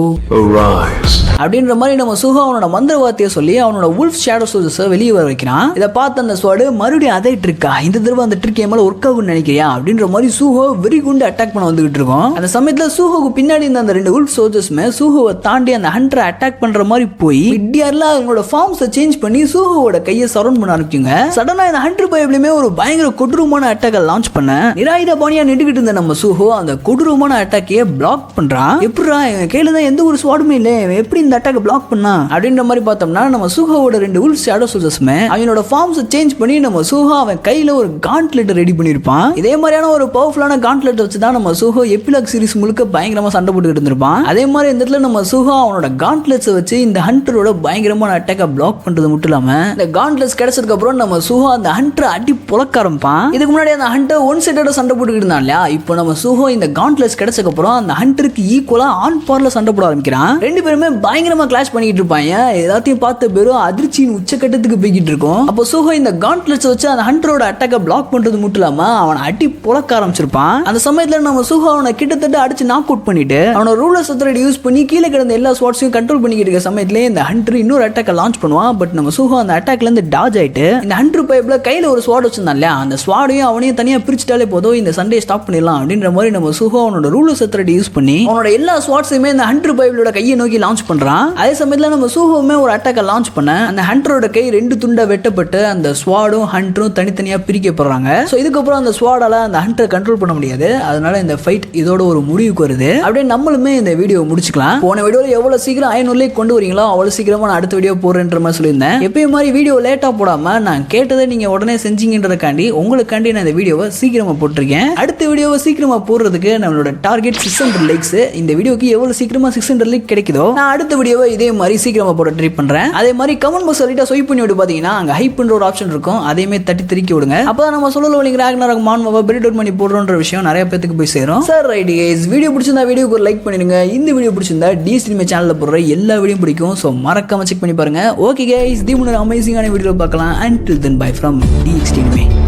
அப்படின்ற மாதிரி நம்ம சூஹோ அவனோட மந்திரவார்த்தையை சொல்லி அவனோட உல்ஃப் ஷேடோ சோல்ஜர்ஸை வெளியே வர வைக்கிறான். இதை பார்த்து அந்த ஸ்வாடு மறுபடியும் அதே ட்ரிக்கா, இந்த தடவை அந்த ட்ரிக் உனக்கு என் மேல ஒர்க் ஆகும்னு நினைக்கிறியா அப்படின்ற மாதிரி சூஹோ வெறி குண்டு அட்டாக் பண்ண வந்துகிட்டு இருக்கோம். அந்த சமயத்துல சூஹோக்கு பின்னாடி இருந்த அந்த 2 உல்ஃப் சோல்ஜர்ஸ்மே சூஹோவை தாண்டி அந்த ஹண்டரை அட்டாக் பண்ற மாதிரி போய் விட்டியார்ல அவங்களோட ஃபார்ம்ஸை சேஞ்ச் பண்ணி சூஹோவோட கையை சரவுண்ட் பண்ண ஆரம்பிக்குங்க. சடனா இந்த ஹண்டர் பைப்லயுமே ஒரு பயங்கர கொடூரமான அட்டாக்கை லான்ச் பண்ண நிராயுத பாணியா நின்றுகிட்டு இருந்த நம்ம சூஹோ அந்த கொடூரமான அட்டாக்கையே பிளாக் பண்றான். எப்படிடா இவன் கையில தான் எந்த ஒரு ஸ்வாடுமே இல்ல, எப்படி இந்த அட்டாக்கை பிளாக் பண்ணா அப்படின்ற மாதிரி பார்த்தோம்னா நம்ம சூஹோவோட 2 உல்ஃப் ஷேடோ சோல்ஜர்ஸ்மே அவனோட ஃபார்ம்ஸை சேஞ்ச் பண்ணி நம்ம சூஹோ அவன் கையில ஒரு காண்ட்லெட் ரெடி பண்ணிருப்பான். இதே மாதிரியான ஒரு பவர்ஃபுல்லான காண்ட்லெட் வச்சு தான் நம்ம சூஹோ எபிலாக் சீரிஸ் முழுக்க பயங்கரமா சண்டை போட்டுக்கிட்டு இருந்திருப்பான். அதே மாதிரி இந்த இடத்துல நம்ம சூஹோ அவனோட காண்ட்லெட்ஸை வச்சு இந்த ஹண்டரோட பயங்கரமான அட்டாக்கை பிளாக் பண்றது மட்டும் இல்லாம இந்த காண்ட்லெட்ஸ் கிடைச்சதுக்கு அப்புறம் நம்ம சூஹோ அந்த ஹண்டரை அடி புலக்க ஆரம்பிப்பான். இதுக்கு முன்னாடி அந்த ஹண்டர் ஒன் சைடோட சண்டை போட்டுக்கிட்டு இருந்தான் இல்லையா, இப்போ நம்ம சூஹோ இந்த காண்ட்லெட்ஸ் கிடைச்சதுக்கு அப்புறம் அந்த ஹண்டருக்கு ஈக்குவலா ஆன் பார்ல சண்டை போட ஆரம்பிக்கிறான். 2 பேருமே பயங்கரமா கிளாஷ் பண்ணிட்டு இருப்பாங்க. எல்லாத்தையும் பார்த்த பேரும் அதிர்ச்சியின் உச்சக்கட்டத்துக்கு போய்கிட்டு இருக்கும். அப்போ சூஹோ இந்த காண்ட்லெட்ஸ் வச்சு அந்த ஹண்டரோட அட்டாக்கை பிளாக் பண்றது மட்டும் இல்லாம அவனை அடி புலக்க ஆரம்பிச்சிருப்பான். அந்த சமயத்துல நம்ம சூஹோ அவனை கிட்டத்தட்ட அடிச்சு நாக் அவுட் பண்ணிட்டு அவனோட ரூலர்ஸ் அத்தாரிட்டி யூஸ் பண்ணி கீழே கிடந்த எல்லா ஸ்வாட்ஸையும் கண்ட்ரோல் பண்ணிக்கிட்டு இருக்க சமயத்திலே இந்த ஹண்டர் இன்னொரு அட்டாக்கை லான்ச் பண்ணுவான். பட் நம்ம சூஹோ அந்த அட்டாக்ல இருந்து டாஜ் ஆயிட்டு இந்த ஹண்டர் பைப்ல கையில ஒரு ஸ்வாட் வச்சிருந்தான் இல்லையா, அந்த ஸ்வாடையும் அவனையும் தனியா பிரிச்சுட்டாலே போதும் இந்த சண்டையை ஸ்டாப் பண்ணிடலாம் அப்படின்ற மாதிரி நம்ம சூஹோ அவனோட ரூலர்ஸ் அத்தாரிட்டி யூஸ் பண்ணி அவனோட எல்லா ஸ்வாட்ஸையுமே இந்த ஹண்டர் பைப்லோட கையை நோக்கி லான்ச் பண்றான். அதே சமயத்துல நம்ம சூஹோவுமே ஒரு அட்டாக்கை லான்ச் பண்ண அந்த ஹண்டரோட கை 2 துண்டா வெட்டப்பட்டு அந்த ஸ்வாடும் ஹண்டரும் தனித்தனியா பிரிக்கப்படுறாங்க. சோ இதுக்கப்புறம் அந்த ஸ்வாடால அந்த ஹண்டரை கண்ட்ரோல் பண்ண முடியாது. அதனால இந்த ஃபைட் இதோட ஒரு முடிவுக்கு வருது. அப்படியே நம்மளுமே இந்த வீடியோ முடிச்சுக்கலாம். போன வீடியோல எவ்வளவு சீக்கிரம் 500 கொண்டு வரீங்களோ அவ்வளவு சீக்கிரமா நான் அடுத்த வீடியோ போடுறேன்ற மாதிரி சொல்லியிருந்தேன். எப்பயும் மாதிரி வீடியோ லேட்டா போடாம நான் கேட்டதை நீங்க உடனே செஞ்சீங்கன்றதுக்காண்டி உங்களுக்காண்டி நான் இந்த வீடியோவை சீக்கிரமா போட்டிருக்கேன். அடுத்த வீடியோவை சீக்கிரமா போடுறதுக்கு நம்மளோட டார்கெட் 600 லைக்ஸ். இந்த வீடியோக்கு எவ்வளவு சீக்கிரமா 600 லைக் கிடைக்குதோ நான் அடுத்த வீடியோவை இதே மாதிரி சீக்கிரமா போட ட்ரை பண்றேன். அதே மாதிரி கமெண்ட் பாக்ஸ் லைட்டா ஸ்வைப் பண்ணி விட்டு பாத்தீங்கன்னா அங்க ஹைப்ன்ற ஒரு ஆப்ஷன் இருக்கும், அதையுமே தட்டி திருக்கி விடுங்க. அப்பதான் நம்ம சொல்லல வழிங்க ராக்னராக் மான்மாவை பிரிட் அவுட் பண்ணி போடுறோன்ற விஷயம் நிறைய பேருக்கு போய் சேரும். சார் ரைட் கைஸ், வீடியோ பிடிச்சிருந்தா வீடியோக்கு ஒரு லைக் பண்ணிடுங்க. இந்த வீடியோ பிடிச்சிருந்தா டி சினிமா சேனல்ல போடுற எல்லா வீடியோ பிடிக்கும். ஸோ மறக்காம செக் பண்ணி பாருங்க. ஓகே கைஸ், தி முன்னாடி அமேசிங்கான வீடியோ பார்க்கலாம். Until then, bye from DXT.